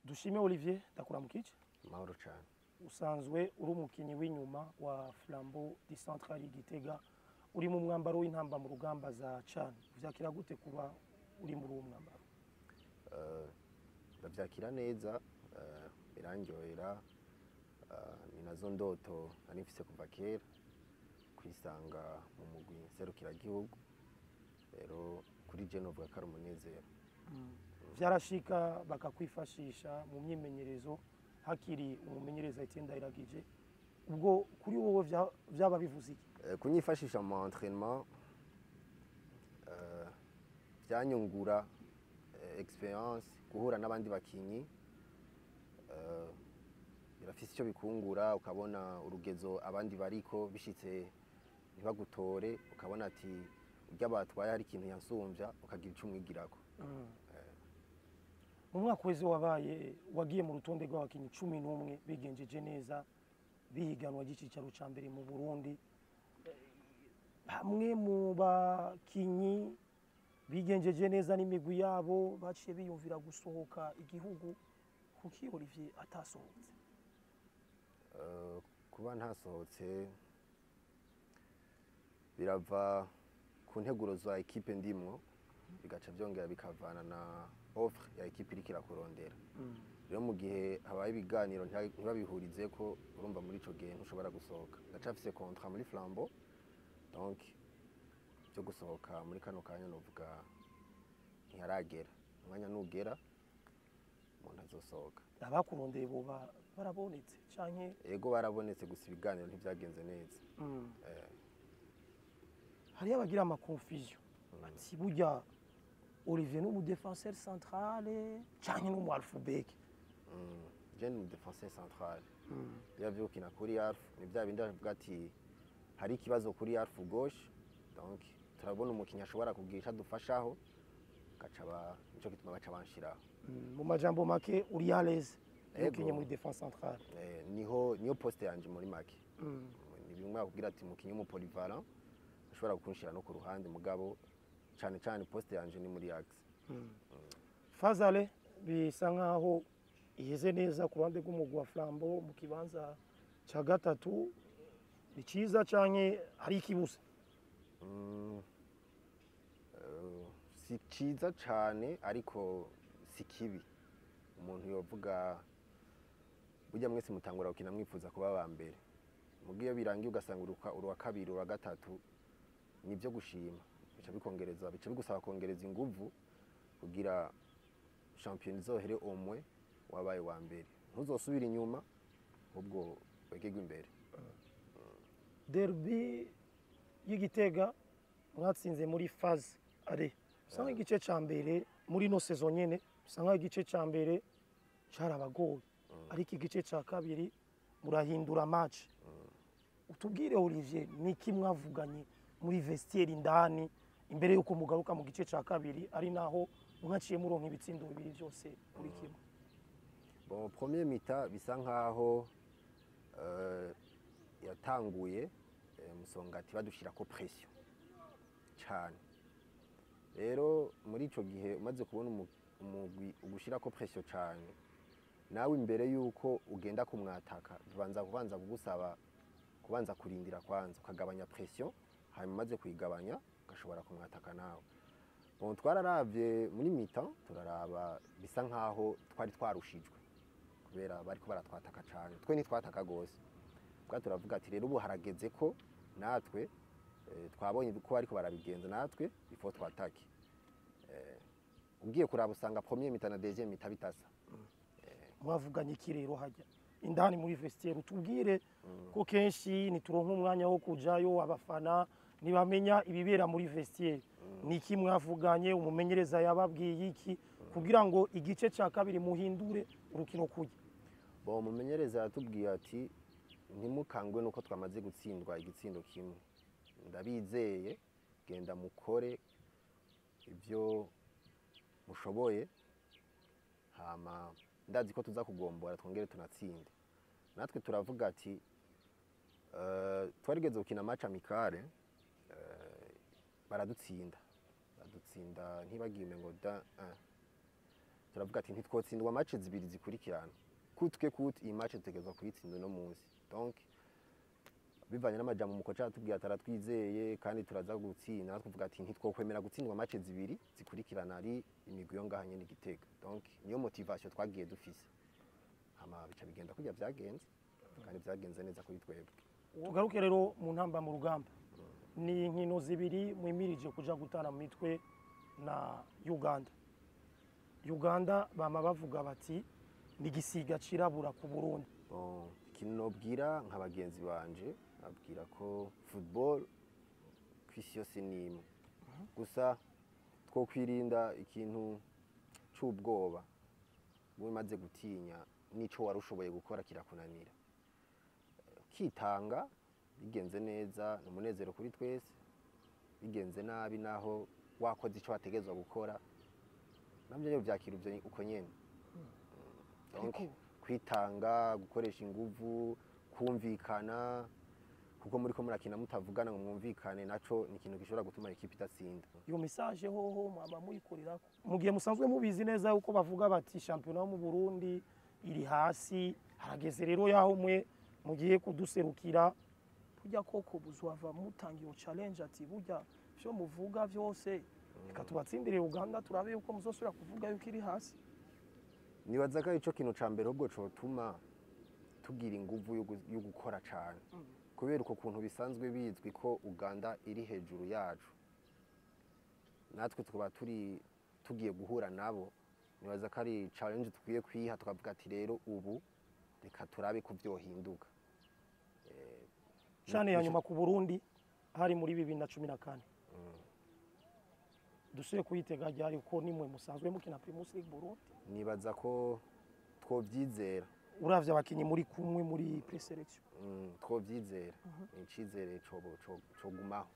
Dushime Olivier ndakuramukije. Mahoro cyane. Usanzwe uri umukinyi w'inyuma wa Flambeau du Central Gitega, uri mu mwambaro w'intamba mu rugamba za CHAN. Vyakira gute kuba uri muri uwo mwambaro? Ndavyakira neza, birangyohera, ni nazo ndoto nari mfise kuva kera kwisanga mu mugwi serukiragihugu. Rero kuri je novuga ko ari umunezero. Vyarashika bakakwifashisha mu myimenyerezo hakiri umumenyereza itsinda iragije, ubwo kuri wowe vyaba bivuze iki? Kunyifashisha mu entraînement vyanyungura experience, guhura n'abandi bakinyi, birafise icyo bikungura, ukabona urugezo abandi bariko bishitse ntibagutore, ukabona ati urya batwaye hari ikintu yansumvya, ukagira ico umwigirako. Mu mwaka wese wagiye mu rutonde rw'abakinyi 11 bigenjeje neza bihiganwa gicicaro ca mbere mu Burundi. Hamwe mu bakinyi bigenjeje neza n'imigwi yabo baciye biyumvira gusohoka igihugu, kuki Olivier atasohotse? Kuba ntasohotse birava ku nteguro za ekipe ndimwo, bigaca byongera bikavana na offre ya ekipe iriko irakurondera. Rero mu gihe habaye ibiganiro ntibabihurize ko, urumva muri ico gihe ntushobora gusohoka. Ndacafise contrat muri Flambeau, donc byo gusohoka muri kano kanya novuga ntiharagera. Umwanya nugera umuntu azosohoka. Abakurondeye boba barabonetse canke? Ego barabonetse, gusa ibiganiro ntivyagenze neza. Hariyo abagira ama confusion ati burya Olivier n'umu défenseur central canke n'umu halfback? Je ni défenseur central. Bya ukina kuri half ni bya bindi bavuga ati hari ikibazo kuri half gauche, donc turabona umukinya ashobora kugisha dufashaho gacaba nico gituma baca banshiraho. Mu majambo make uri à l'aise ukinye muri défense centrale? Niyo poste yanje muri make. Ni bimwe bakubwira ati umukinyi mu polyvalent ashobora gukunshira no ku ruhande, mugabo cyane cyane poste yanje ni muri axe. Fazale bisa nkaho iheze neza ku ruhande rw'umugwi wa Flambeau mu kibanza ca gatatu, ni ciza canke hari ikibuze? Si ciza cane ariko si kibi. Umuntu yovuga burya mwese mutangura gukina mwifuza kuba aba mbere, mugiye birangiye ugasanga uruwa kabiri uruwa gatatu, nibyo gushima, bica bikongereza, bica bigusaba kongereza inguvu kugira champion izohere omwe wabaye wa mbere, ntuzosubira inyuma ubwo wegegwa imbere. Derby y'Igitega mwatsinze muri phase ale, usanga igice ca mbere muri no saison nyene, usanga igice ca mbere carabagoye, ariko igice ca kabiri murahindura match. Utubwire Olivier, niki mwavuganye muri vestiaire indani imbere yuko mugaruka mu gice ca kabiri, ari naho mwaciye muronka ibitsindo bibiri byose kuri kimwe? Bon, premier mi-temps bisa nkaho yatanguye Musongati badushirako pression cyane. Rero muri ico gihe umaze kubona umugwi ugushirako pression cyane, nawe imbere yuko ugenda kumwataka kubanza kugusaba kubanza kurindira kwanza ukagabanya pression, hanyuma umaze kuyigabanya ugashobora kumwataka nawe. Bon, twararavye muri mi-temps turaraba bisa nkaho twari twarushijwe kubera bariko baratwataka cyane, twe ntitwataka gose. Bwa turavuga ati rero ubu harageze ko natwe twabonye ko bariko barabigenza, natwe ifo twatake. Ugiye kuraba usanga premier mi-temps na deuxième mi-temps bitasa. Mwavuganye iki rero hajya indani muri vestiaire? Utubwire ko kenshi nituronka umwanya wo kujayo, abafana nibamenya ibibera muri vestiaire. Niki mwavuganye, umumenyereza yababwiye iki kugira ngo igice ca kabiri muhindure urukino kujya? Bon, umumenyereza yatubwiye ati ntimukangwe nuko twamaze gutsindwa igitsindo kimwe, ndabizeye genda mukore ibyo mushoboye, hama ndazi ko tuza kugombora twongere tunatsinde. Natwe turavuga ati twarigeze gukina match amicale, baradutsinda ntibagiye ngo da turavuga ati ntitwotsindwa match zibiri zikurikirana kutwe iyi match dutegerezwa kuyitsinda no munsi donc bivanye n'amajambo umukoca atubwiye ataratwizeye kandi turaza gutsinda twavuga ati ntitwokwemera gutsindwa match zibiri zikurikirana ari imigwi yo ngahanye n'Igitega donc niyo motivation twagiye dufise hama bica bigenda kujya byagenze kandi byagenze neza kuri twebwe. Tugaruke rero mu ntamba mu rugamba ni inkino zibiri mwimirije kuja gutana mu mitwe na Uganda bama bavuga bati ni gisiga cirabura ku Burundi. Ikintu nobwira nka bagenzi banje abwira ko football kwisi yose ni imwe gusa two kwirinda ikintu c'ubwoba wimaze gutinya nico warushoboye gukora kirakunanira kitanga bigenze neza n'umunezero kuri twese bigenze nabi naho wakoze ico wategezwa gukora namye byakira ivyo uko nyene donc kwitanga gukoresha inguvu kumvikana kuko muri ko murakina mutavugana ngo mwumvikane naco ni ikintu gishobora gutuma equipe itatsinda. Iyo message hoho mwaba muyikorerako mugiye musanzwe mubizi neza yuko bavuga bati championnat mu Burundi iri hasi harageze rero yaho mwe mugiye kuduserukira burya koko buzwava mutanga iyo challenge ati burya byo muvuga byose reka tubatsindire Uganda turabe yuko muzosubira kuvuga yuko iri hasi. Nibaza ko ico kintu ca mbere ubwo cotuma tugira inguvu yo gukora cyane kubera uko kuntu bisanzwe bizwi ko Uganda iri hejuru yacu natwe twaba tugiye guhura nabo nibaza ko ari challenge tukwiye kwiha tukavuga ati rero ubu reka turabe ko byohinduka. Cyane ya nyuma ku Burundi hari muri 2014 dusuye kuyitega ryari uko nimwe musanzwe mukina Primus League Burundi. Nibaza ko twovyizera uravye abakinyi muri kumwe muri pre-selection twovyizera icizere co gumaho